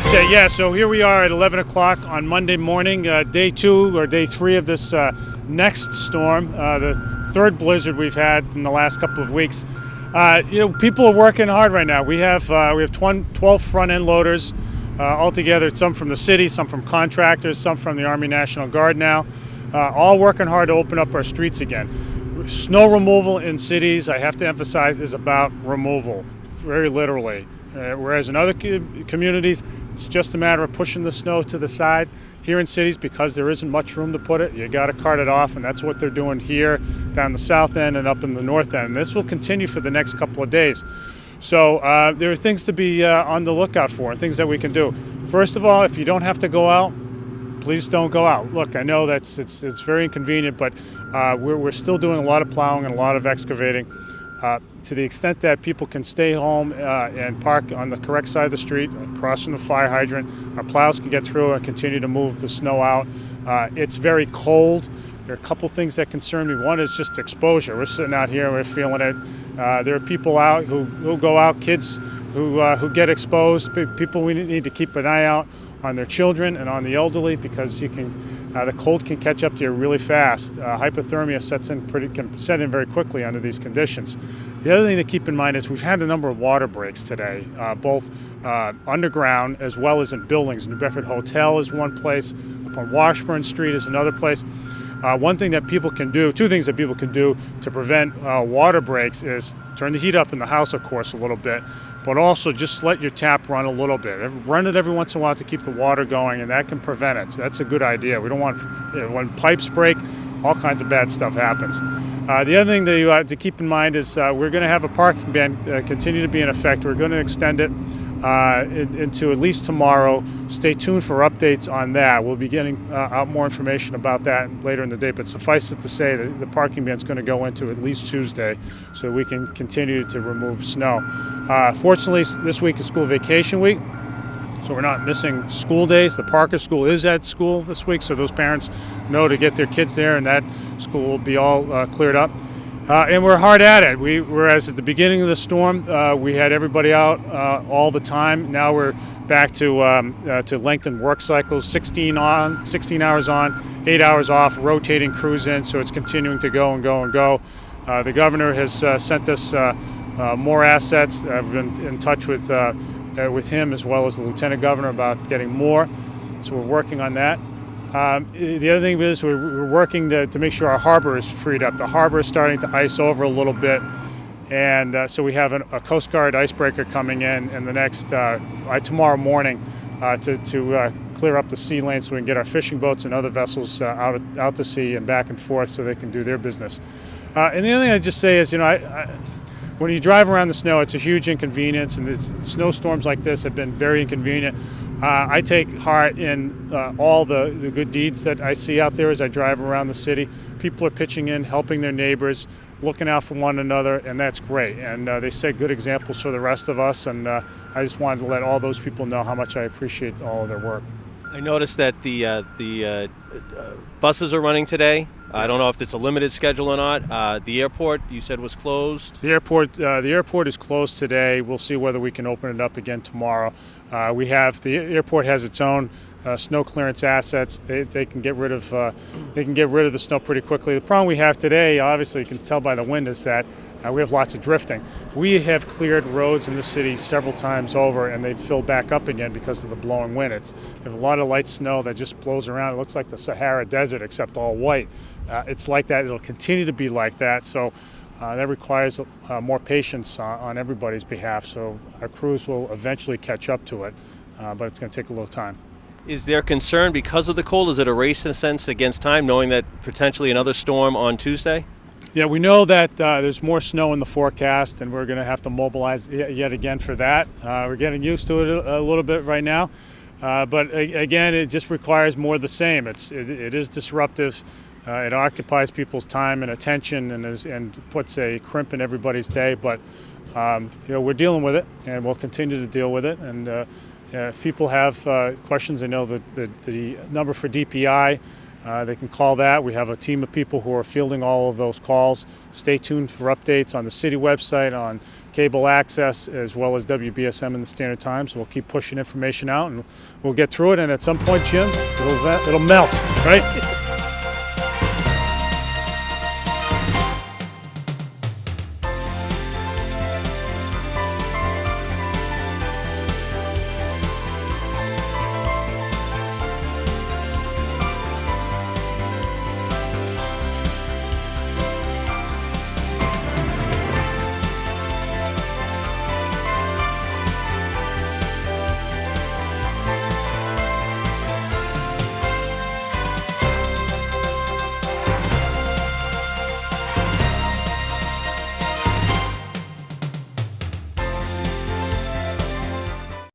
Okay, yeah, so here we are at 11 o'clock on Monday morning, day 2 or day 3 of this next storm, the third blizzard we've had in the last couple of weeks. People are working hard right now. We have 12 front-end loaders altogether, some from the city, some from contractors, some from the Army National Guard now, all working hard to open up our streets again. Snow removal in cities, I have to emphasize, is about removal, very literally. Whereas in other communities, it's just a matter of pushing the snow to the side. Here in cities, because there isn't much room to put it, you got to cart it off, and that's what they're doing here down the south end and up in the north end. And this will continue for the next couple of days. So there are things to be on the lookout for and things that we can do. First of all, if you don't have to go out, please don't go out. Look, I know that's it's very inconvenient, but we're still doing a lot of plowing and a lot of excavating. To the extent that people can stay home and park on the correct side of the street, across from the fire hydrant, our plows can get through and continue to move the snow out. It's very cold. There are a couple things that concern me. One is just exposure. We're sitting out here, we're feeling it. There are people out who go out, kids who get exposed, people we need to keep an eye out on their children and on the elderly, because the cold can catch up to you really fast. Hypothermia can set in very quickly under these conditions. The other thing to keep in mind is we've had a number of water breaks today, both underground as well as in buildings. New Bedford Hotel is one place, up on Washburn Street is another place. One thing that people can do, two things that people can do to prevent water breaks is turn the heat up in the house, of course, a little bit, but also just let your tap run a little bit. Run it every once in a while to keep the water going, and that can prevent it. So that's a good idea. We don't want, when pipes break, all kinds of bad stuff happens. The other thing to keep in mind is we're going to have a parking ban continue to be in effect. We're going to extend it into at least tomorrow. Stay tuned for updates on that. We'll be getting out more information about that later in the day, but suffice it to say that the parking ban is going to go into at least Tuesday so we can continue to remove snow. Fortunately, this week is school vacation week, so we're not missing school days. The Parker School is at school this week, so those parents know to get their kids there, and that school will be all cleared up. And we're hard at it. Whereas at the beginning of the storm, we had everybody out all the time. Now we're back to lengthened work cycles, 16 hours on, 8 hours off, rotating crews in, so it's continuing to go and go and go. The governor has sent us more assets. I've been in touch with him as well as the lieutenant governor about getting more, so we're working on that. The other thing is we're working to make sure our harbor is freed up. The harbor is starting to ice over a little bit, and so we have a Coast Guard icebreaker coming in the next tomorrow morning to clear up the sea lane so we can get our fishing boats and other vessels out to sea and back and forth so they can do their business. And the other thing I'd just say is, when you drive around the snow, it's a huge inconvenience, and snowstorms like this have been very inconvenient. I take heart in all the good deeds that I see out there as I drive around the city. People are pitching in, helping their neighbors, looking out for one another, and that's great. And they set good examples for the rest of us, and I just wanted to let all those people know how much I appreciate all of their work. I noticed that the buses are running today. I don't know if it's a limited schedule or not. The airport, you said, was closed. The airport is closed today. We'll see whether we can open it up again tomorrow. The airport has its own snow clearance assets. They can get rid of the snow pretty quickly. The problem we have today, obviously, you can tell by the wind, is that we have lots of drifting. We have cleared roads in the city several times over, and they've filled back up again because of the blowing wind. We have a lot of light snow that just blows around. It looks like the Sahara Desert, except all white. It's like that. It'll continue to be like that. So that requires more patience on everybody's behalf. So our crews will eventually catch up to it, but it's going to take a little time. Is there concern because of the cold? Is it a race, in a sense, against time, knowing that potentially another storm on Tuesday? Yeah, we know that there's more snow in the forecast, and we're going to have to mobilize yet again for that. We're getting used to it a little bit right now, but again, it just requires more of the same. It is disruptive. It occupies people's time and attention, and puts a crimp in everybody's day. But we're dealing with it, and we'll continue to deal with it. And if people have questions, they know the number for DPI. They can call that. We have a team of people who are fielding all of those calls. Stay tuned for updates on the city website, on cable access, as well as WBSM and the Standard Times. We'll keep pushing information out, and we'll get through it. And at some point, Jim, it'll melt, right?